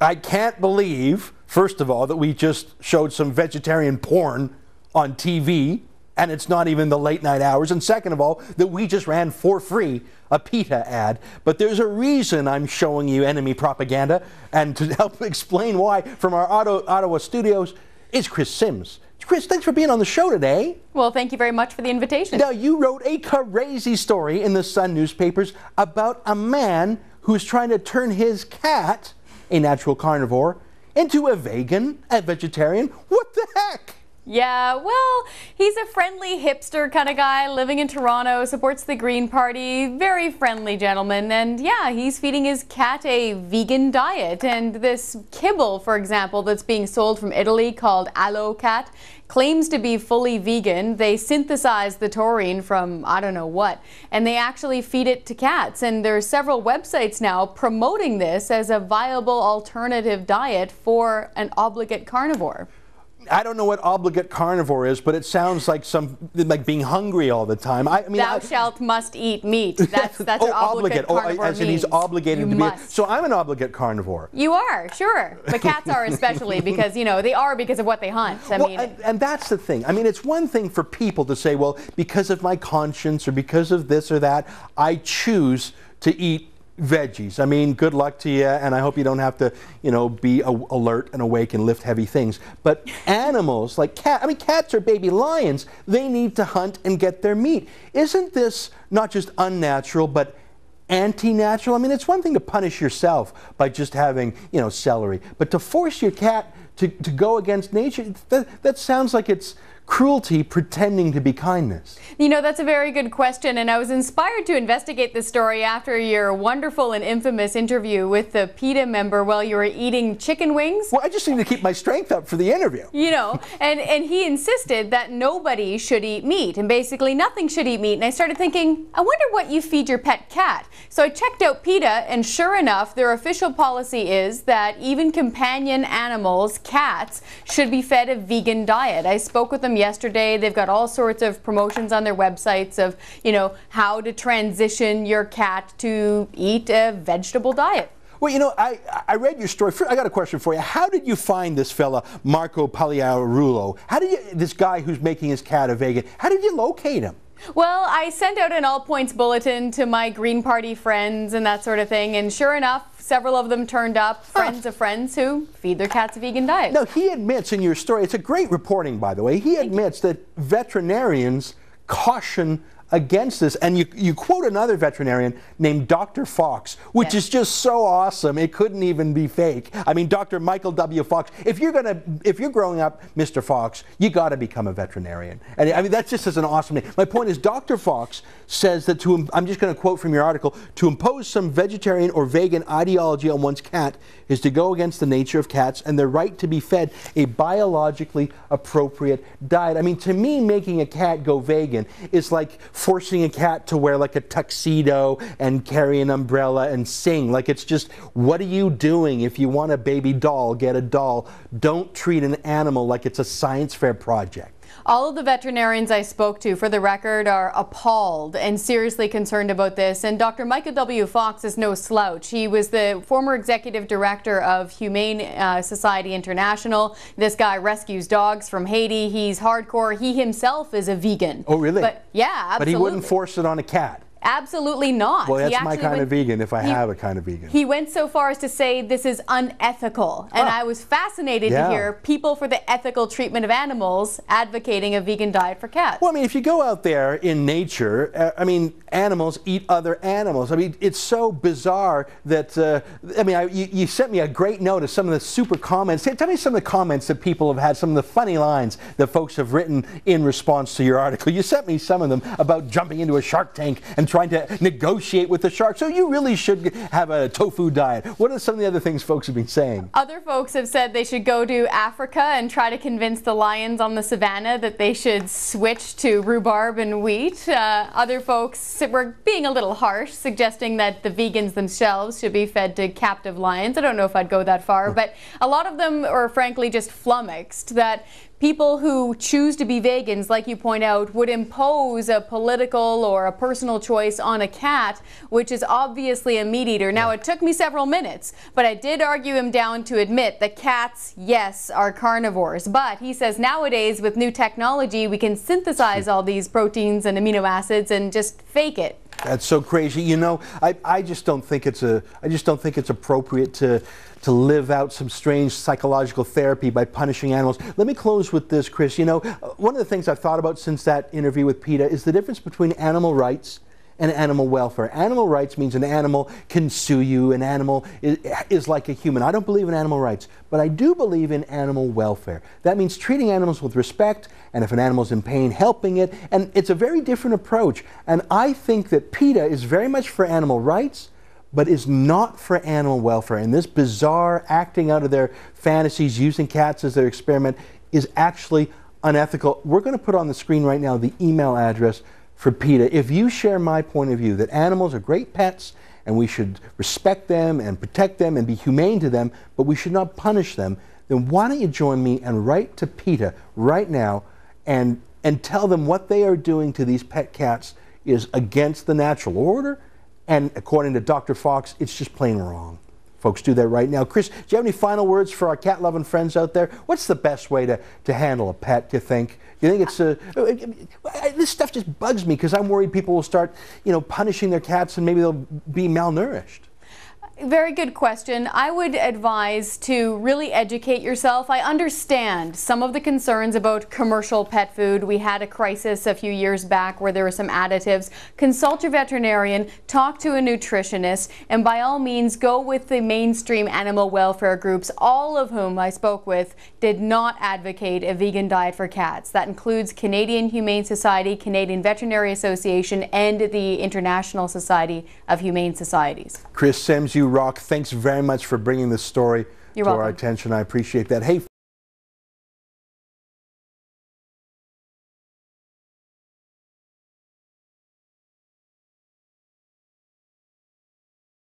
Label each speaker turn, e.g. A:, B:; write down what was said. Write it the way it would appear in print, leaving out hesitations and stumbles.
A: I can't believe, first of all, that we just showed some vegetarian porn on TV, and it's not even the late night hours. And second of all, that we just ran for free a Peta ad. But there's a reason I'm showing you enemy propaganda, and to help explain why, from our Ottawa studios is Kris Sims. Kris, thanks for being on the show today.
B: Well, thank you very much for the invitation.
A: Now, you wrote a crazy story in the Sun newspapers about a man who's trying to turn his cat, a natural carnivore, into a vegan, a vegetarian. What the heck?
B: Yeah, well, he's a friendly hipster kind of guy living in Toronto, supports the Green Party, very friendly gentleman, and yeah, he's feeding his cat a vegan diet. And this kibble, for example, that's being sold from Italy called Aloe Cat claims to be fully vegan. They synthesize the taurine from I don't know what, and they actually feed it to cats. And there are several websites now promoting this as a viable alternative diet for an obligate carnivore.
A: I don't know what obligate carnivore is, but it sounds like like being hungry all the time. I mean,
B: thou shalt must eat meat. That's what obligate carnivore
A: as in he's obligated to be. So I'm an obligate carnivore.
B: You are, sure. But cats are especially because, you know, they are because of what they hunt. I mean,
A: and that's the thing. I mean, it's one thing for people to say, well, because of my conscience or because of this or that, I choose to eat veggies. I mean, good luck to you, and I hope you don't have to, you know, be alert and awake and lift heavy things. But animals like cats are baby lions. They need to hunt and get their meat. Isn't this not just unnatural, but anti-natural? I mean, it's one thing to punish yourself by just having, you know, celery, but to force your cat to go against nature, that sounds like it's cruelty pretending to be kindness.
B: You know, that's a very good question, and I was inspired to investigate this story after your wonderful and infamous interview with the PETA member while you were eating chicken wings.
A: Well, I just need to keep my strength up for the interview.
B: You know, and he insisted that nobody should eat meat, and basically nothing should eat meat. And I started thinking, I wonder what you feed your pet cat. So I checked out PETA, and sure enough, their official policy is that even companion animals, cats, should be fed a vegan diet. I spoke with them yesterday. They've got all sorts of promotions on their websites of, you know, how to transition your cat to eat a vegetable diet.
A: Well, you know, I read your story. I got a question for you. How did you find this fella, Marco Pagliarulo? This guy who's making his cat a vegan, how did you locate him?
B: Well, I sent out an all-points bulletin to my Green Party friends and that sort of thing, and sure enough, several of them turned up, friends of friends who feed their cats a vegan diet.
A: No, he admits in your story, it's a great reporting, by the way, he admits that veterinarians caution against this, and you quote another veterinarian named Dr. Fox, which is just so awesome it couldn't even be fake. I mean, Dr. Michael W. Fox. If you're growing up, Mr. Fox, you got to become a veterinarian. And I mean, that's just an awesome name. My point is, Dr. Fox says that I'm just going to quote from your article, to impose some vegetarian or vegan ideology on one's cat is to go against the nature of cats and their right to be fed a biologically appropriate diet. I mean, to me, making a cat go vegan is like forcing a cat to wear like a tuxedo and carry an umbrella and sing. Like, it's just, what are you doing? If you want a baby doll, get a doll. Don't treat an animal like it's a science fair project.
B: All of the veterinarians I spoke to, for the record, are appalled and seriously concerned about this. And Dr. Michael W. Fox is no slouch. He was the former executive director of Humane Society International. This guy rescues dogs from Haiti. He's hardcore. He himself is a vegan.
A: Oh, really?
B: But yeah, absolutely.
A: But he wouldn't force it on a cat.
B: Absolutely not.
A: Well, that's my kind of vegan, if I have a kind of vegan.
B: He went so far as to say this is unethical. And I was fascinated to hear people for the ethical treatment of animals advocating a vegan diet for cats.
A: Well, I mean, if you go out there in nature, I mean, animals eat other animals. I mean, it's so bizarre that, I mean, you sent me a great note of some of the super comments. Tell me some of the comments that people have had, some of the funny lines that folks have written in response to your article. You sent me some of them about jumping into a shark tank and trying to negotiate with the shark. So you really should have a tofu diet. What are some of the other things folks have been saying?
B: Other folks have said they should go to Africa and try to convince the lions on the savannah that they should switch to rhubarb and wheat. Other folks were being a little harsh, suggesting that the vegans themselves should be fed to captive lions. I don't know if I'd go that far, but a lot of them are frankly just flummoxed that people who choose to be vegans, like you point out, would impose a political or a personal choice on a cat, which is obviously a meat eater. Now, it took me several minutes, but I did argue him down to admit that cats, yes, are carnivores. But he says nowadays, with new technology, we can synthesize all these proteins and amino acids and just fake it.
A: That's so crazy. You know, I just don't think it's appropriate to live out some strange psychological therapy by punishing animals. Let me close with this, Kris. You know, one of the things I've thought about since that interview with Peta is the difference between animal rights and animal welfare. Animal rights means an animal can sue you, an animal is like a human. I don't believe in animal rights, but I do believe in animal welfare. That means treating animals with respect, and if an animal's in pain, helping it, and it's a very different approach. And I think that Peta is very much for animal rights, but is not for animal welfare. And this bizarre acting out of their fantasies, using cats as their experiment, is actually unethical. We're going to put on the screen right now the email address for Peta. If you share my point of view that animals are great pets and we should respect them and protect them and be humane to them, but we should not punish them, then why don't you join me and write to Peta right now and tell them what they are doing to these pet cats is against the natural order, and according to Dr. Fox, it's just plain wrong. Folks, do that right now. Kris, do you have any final words for our cat-loving friends out there? What's the best way to handle a pet, do you think? Do you think it's this stuff just bugs me because I'm worried people will start, you know, punishing their cats and maybe they'll be malnourished.
B: Very good question. I would advise to really educate yourself. I understand some of the concerns about commercial pet food. We had a crisis a few years back where there were some additives. Consult your veterinarian, talk to a nutritionist, and by all means go with the mainstream animal welfare groups, all of whom I spoke with did not advocate a vegan diet for cats. That includes Canadian Humane Society, Canadian Veterinary Association, and the International Society of Humane Societies.
A: Kris Sims, you rock. Thanks very much for bringing this story to our attention. I appreciate that. Hey.